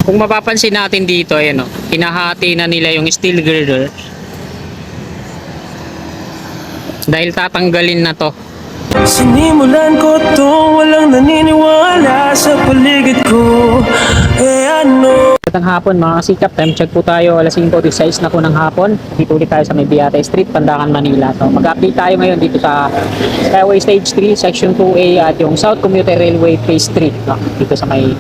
Kung mapapansin natin dito, ayan o, pinahati na nila yung steel girder dahil tatanggalin na to. Sinimulan ko to, walang naniniwala sa paligid ko. Ano? Magandang hapon mga kasikap, time check po tayo, alas 5:16 na po ng hapon. Dito ulit tayo sa May Beate Street, Pandacan, Manila. So mag-update tayo ngayon dito sa Skyway Stage 3, Section 2A at yung South Commuter Railway Phase 3, no? Dito sa may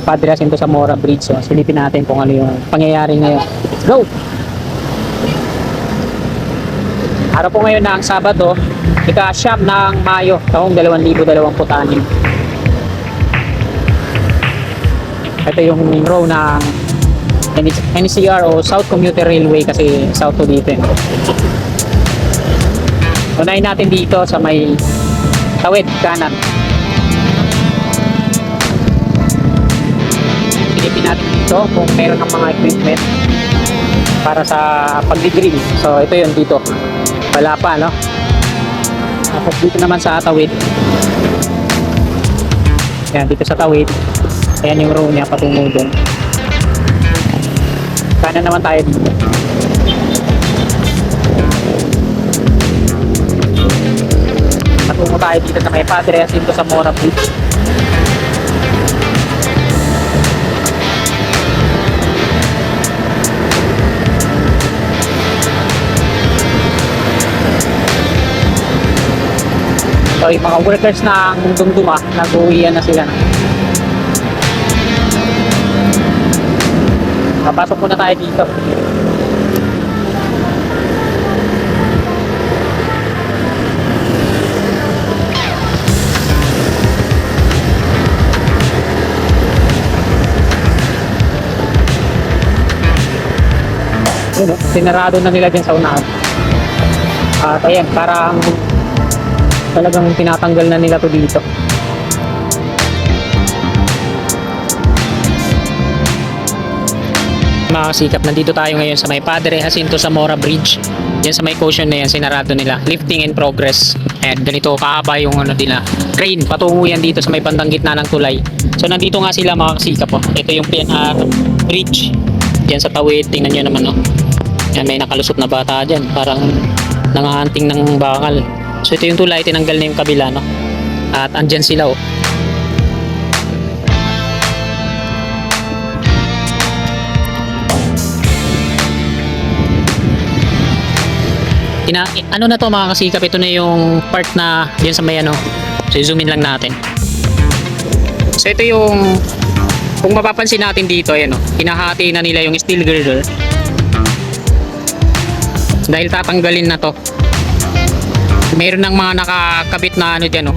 Padre Jacinto Zamora Bridge. So silipin natin kung ano yung pangyayari ngayon. Let's go! Araw po ngayon na ang Sabado, ika-siyam ng Mayo, taong 2026. Ito yung row ng NCR o South Commuter Railway kasi south to dito. Unahin natin dito sa may tawid kanan. Silipin natin dito kung meron ng mga equipment para sa pag-drill. So ito yun dito. Wala pa, no? Tapos dito naman sa tawid. Yan, dito sa tawid. Ayan yung row niya patungo doon. Kanan naman tayo dito. Patungo tayo dito sa may Padre Jacinto Zamora Bridge. So yung mga workers ng Dumduma, nag-uwian na sila. Papasok muna tayo dito. Yun, sinarado na nila dyan sa unahan. At ayan, parang talagang tinatanggal na nila to dito. Mga kasikap, nandito tayo ngayon sa may Padre Jacinto Zamora Bridge. Diyan sa may caution na yan, sinarado nila. Lifting in progress. And ganito kahaba yung ano nila. Crane, patungo yan dito sa may bandang gitna ng tulay. So nandito nga sila mga kasikap. Oh. Ito yung PNR Bridge. Diyan sa tawid, tingnan nyo naman. Oh. Yan, may nakalusot na bata dyan. Parang nangahanting ng bakal. So ito yung tulay, tinanggal na yung kabila. No? At andyan sila. Oh. Ano na to mga kasikap, ito na yung part na diyan sa may ano. So zoom in lang natin. So ito yung, kung mapapansin natin dito, ayan o, pinahati na nila yung steel girder dahil tatanggalin na to. Meron ng mga nakakabit na ano dyan o,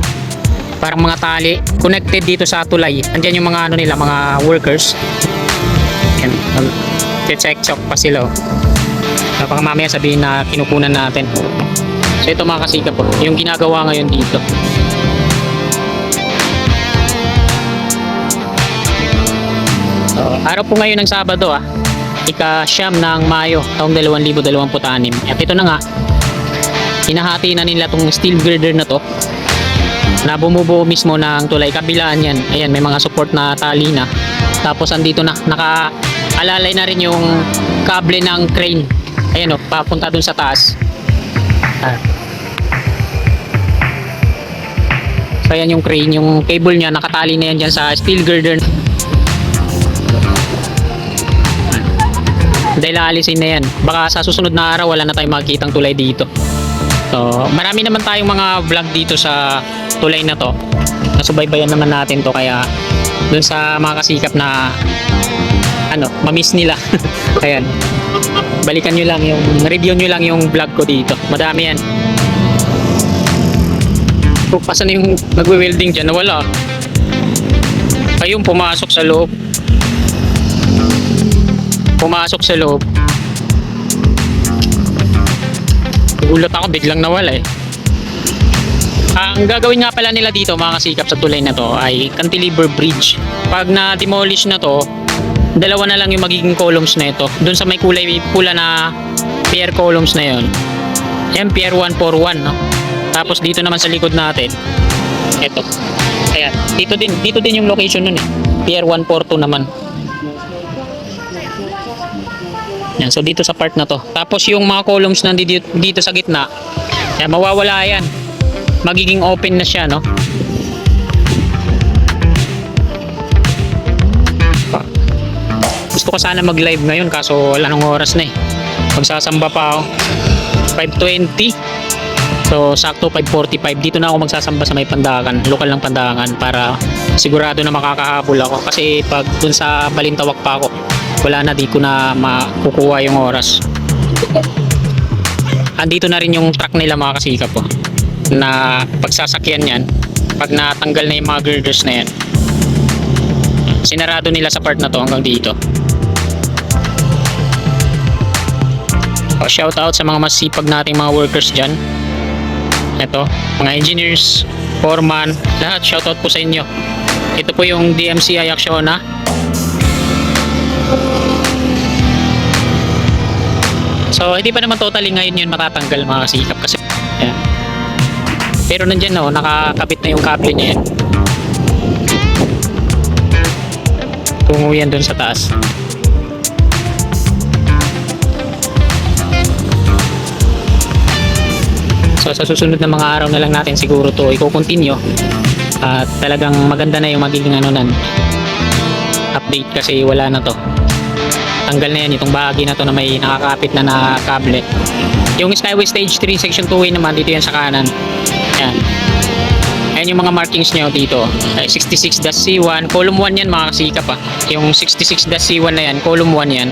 parang mga tali connected dito sa tulay. Andyan yung mga ano nila, mga workers. Ayan, check pa sila o. Baka mamaya sabihin na kinukunan natin. So ito mga kasikap po, yung ginagawa ngayon dito. So, araw po ngayon ng Sabado ika-siyam ng Mayo taong 2026. At ito na nga, hinahati na nila tong steel girder na to na bumubuo mismo ng tulay. Kabilaan yan, ayan, may mga support na tali na. Tapos andito na, naka-alalay na rin yung kable ng crane. Ayan o, papunta dun sa taas. So ayan yung crane, yung cable niya nakatali na yan dyan sa steel girder. Dahil aalisin na yan, baka sa susunod na araw wala na tayong makikitang tulay dito. So marami naman tayong mga vlog dito sa tulay na to. Nasubaybayan naman natin to, kaya dun sa mga kasikap na ano, mamiss nila. Ayan, balikan nyo lang yung, review nyo lang yung vlog ko dito. Madami yan. Kung pasan na yung nagwe-welding dyan, nawala. Ayun, pumasok sa loob. Pumasok sa loob. Gulat ako, biglang nawala eh. Ang gagawin nga pala nila dito mga kasikap sa tulay na to ay cantilever bridge. Pag na-demolish na to, dalawa na lang yung magiging columns na ito. Doon sa may kulay pula na pier columns na yon, yan pier 141, no? Tapos dito naman sa likod natin, ito, ayan, dito din yung location nun eh, pier 142 naman. Yan, so dito sa part na to. Tapos yung mga columns na dito sa gitna, yan, mawawala yan. Magiging open na siya, no? Gusto ko sana mag-live ngayon kaso wala nang oras na eh. Magsasamba pa ako. 5:20. So sakto 5:45. Dito na ako magsasamba sa may Pandakan, lokal ng Pandakan, para sigurado na makakahabol ako. Kasi pag dun sa Balintawak pa ako, wala na, di ko na makukuha yung oras. Andito na rin yung truck nila mga kasikap ko, na pagsasakyan yan, pag natanggal na yung mga girders na yan, sinarado nila sa part na to hanggang dito. Shout out sa mga masipag nating mga workers dyan. Ito, mga engineers, foreman, lahat shout out po sa inyo. Ito po yung DMCI Acciona. So hindi pa naman totally ngayon yun matatanggal mga kasikap kasi ayan. Pero nandyan no, nakakabit na yung kable niya yan. Tungo yan dun sa taas. So sa susunod na mga araw na lang natin siguro to i-continue. At talagang maganda na yung magiging update kasi wala na to. Tanggal na yan itong bahagi na to na may nakakapit na kable. Yung Skyway Stage 3 Section 2A naman, dito yan sa kanan. Yan. Ayan yung mga markings nyo dito. 66-C1, column 1 yan mga kasikap ah. Yung 66-C1 na yan, column 1 yan.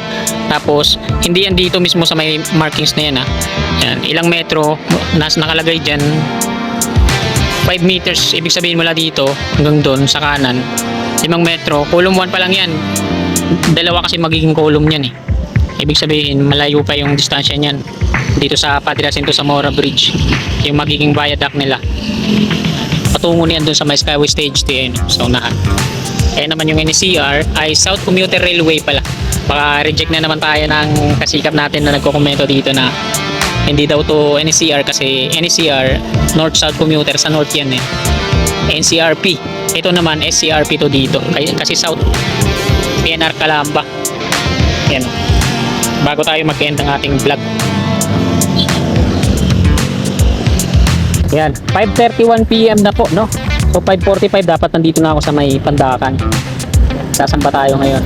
Tapos, hindi yan dito mismo sa may markings na yan ah. Yan. Ilang metro, nakalagay dyan. 5 meters, ibig sabihin mula dito hanggang doon sa kanan. 5 metro, column 1 pa lang yan. Dalawa kasi magiging column yan eh. Ibig sabihin, malayo pa yung distansya niyan. Dito sa Padre Jacinto Zamora Bridge, yung magiging viaduct nila. Patungo niyan doon sa may Skyway Stage 10 sa unahan. Kaya naman yung NCR ay South Commuter Railway pala. Baka reject na naman tayo ng kasikap natin na nagkokomento dito na hindi daw to NCR kasi NCR North-South Commuter sa North yan eh. NCRP. Ito naman SCRP to dito. Kasi South PNR Calamba. Yan. Bago tayo mag-end ng ating vlog. Yan, 5:31 PM na po, no? So 5:45 dapat nandito na ako sa may Pandakan. Sasamba tayo ngayon.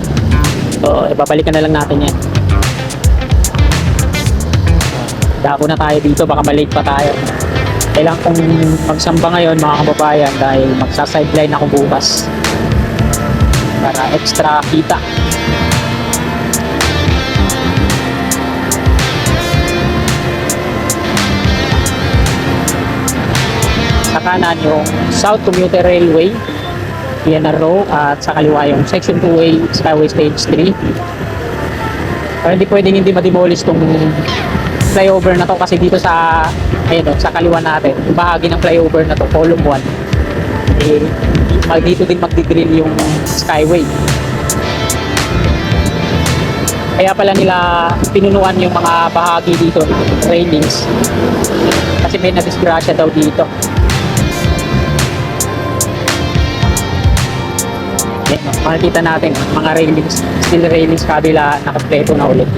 So ibabalikan na lang natin yan. Dako na tayo dito, baka malate pa tayo. Kailangan kong magsamba ngayon mga kababayan dahil magsa-sideline ako bukas para extra kita. Sa kanan yung South Commuter Railway, PNR Row, at sa kaliwa yung Section 2A Skyway Stage 3. Pero hindi pwedeng hindi ma-demolish tong flyover na to kasi dito sa ayun, sa kaliwa natin, bahagi ng flyover na to, column 1, eh, dito din magdi-drill yung Skyway. Kaya pala nila pinunuan yung mga bahagi dito, railings, kasi may nadisgrasya daw dito. Makikita natin mga railings, steel railings kabila nakampleto na ulit.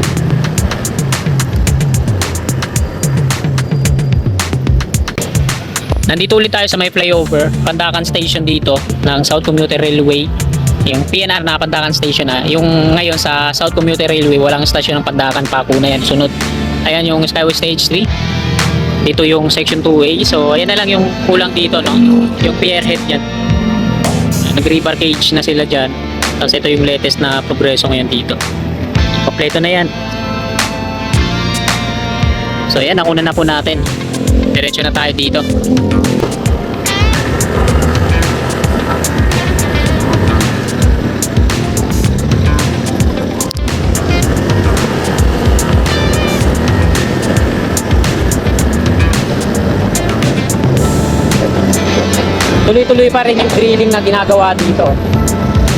Nandito ulit tayo sa may flyover, Pandakan Station dito ng South Commuter Railway. Yung PNR na Pandakan Station na. Yung ngayon sa South Commuter Railway, walang stasyon ng Pandakan, Paco na yan. Sunod, ayan yung Skyway Stage 3. Dito yung Section 2A. So ayan na lang yung kulang dito, no? Yung pierhead yan. Nag-rebarcage na sila dyan. Tapos ito yung latest na progreso ngayon dito. Kompleto na yan. So ayan, nakuna na po natin. Diretso na tayo dito. Tuloy-tuloy pa rin yung drilling na ginagawa dito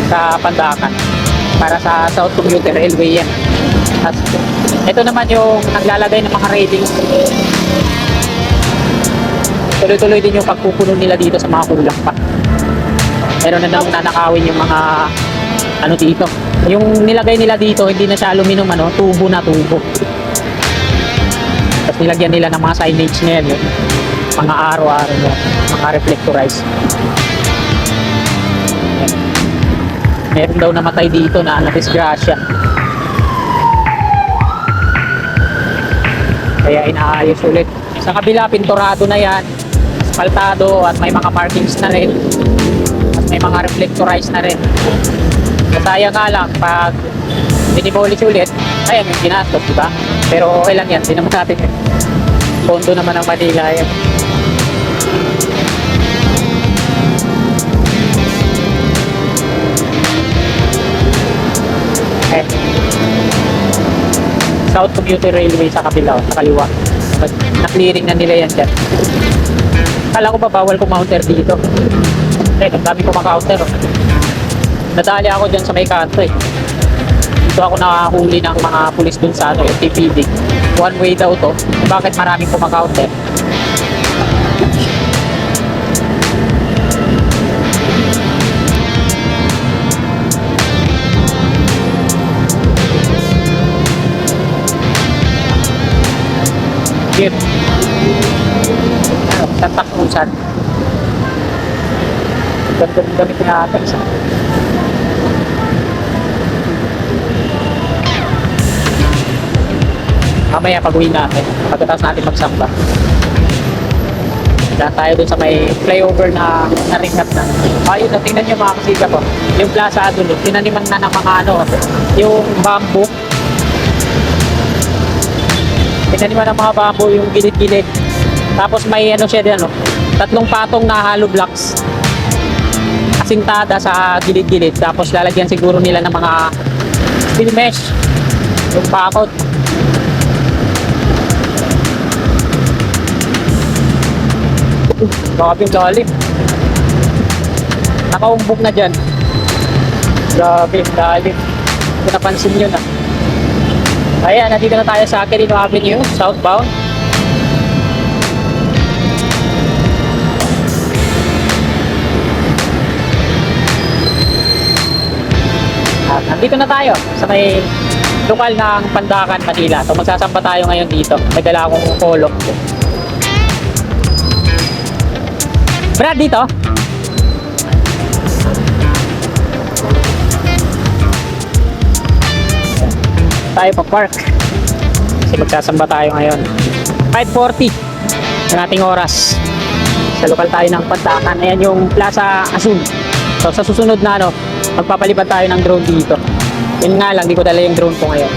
sa Pandakan para sa South Commuter Railway yan. At ito naman yung naglalagay ng mga railings. Tuloy-tuloy din yung pagpupuno nila dito sa mga kulang pa. Meron na daw nanakawin yung mga ano dito, Yung nilagay nila dito, hindi na siya aluminum, ano, tubo na tubo. Tapos nilagyan nila ng mga signage na yan, yun. Mga araw-araw mo, mga reflectorize. Ayan. Meron daw namatay dito na disgrasya. Kaya inaayos ulit. Sa kabila, pinturado na yan, asfaltado, at may mga markings na rin. At may mga reflectorize na rin. Masaya nga lang, pag dinimolish ulit, ayan yung ginastos, diba? Pero okay lang yan, di naman natin yun. Pondo naman ng Manila yan. Okay. South Commuter Railway sa kabila, sa kaliwa. Na-clearing na nila yan dyan. Kala ko ba bawal kumounter dito? Eh, ang dami ko maka-counter. Nadali ako dyan sa may kanto eh. Dito ako nakahuli ng mga pulis dun sa ano, TPD. One way daw to. Bakit maraming kumaka-counter? Yun. Ano, tataklusan. Gamit na ata isa. Mamaya pag-uwi natin, pagkatapos natin magsamba. Dahil tayo dun sa may flyover na naringat na. Ayun, tingnan nyo mga kasika ko. Yung plaza doon, tinaniman na ng mga ano, yung bamboo. Tinaniman ng mga bamboo yung gilid-gilid. Tapos may ano siya din, ano, 3 patong na hollow blocks. Asintada sa gilid-gilid. Tapos lalagyan siguro nila ng mga steel mesh. Yung bakod. Grabe yung lalim. Nakaumbok na dyan. Grabe yung lalim. Kung napansin nyo na. Ayan, nandito na tayo sa Quirino Avenue, southbound. At nandito na tayo sa may lokal ng Pandacan, Manila. So magsasamba tayo ngayon dito. May dala akong polo. Brad, dito? Tayo pa-park. Kasi magsasamba tayo ngayon. 5:40 ang ating oras. Sa lokal tayo ng Pandacan. Ayan yung Plaza Azul. So sa susunod na ano, magpapalipad tayo ng drone dito. Yun nga lang, di ko dala yung drone ko ngayon.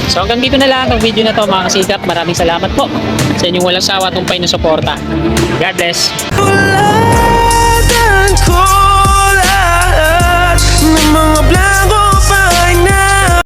So hanggang dito na lang ang video na to mga kasikap. Maraming salamat po sa inyong walang sawa tumpay na suporta. God bless.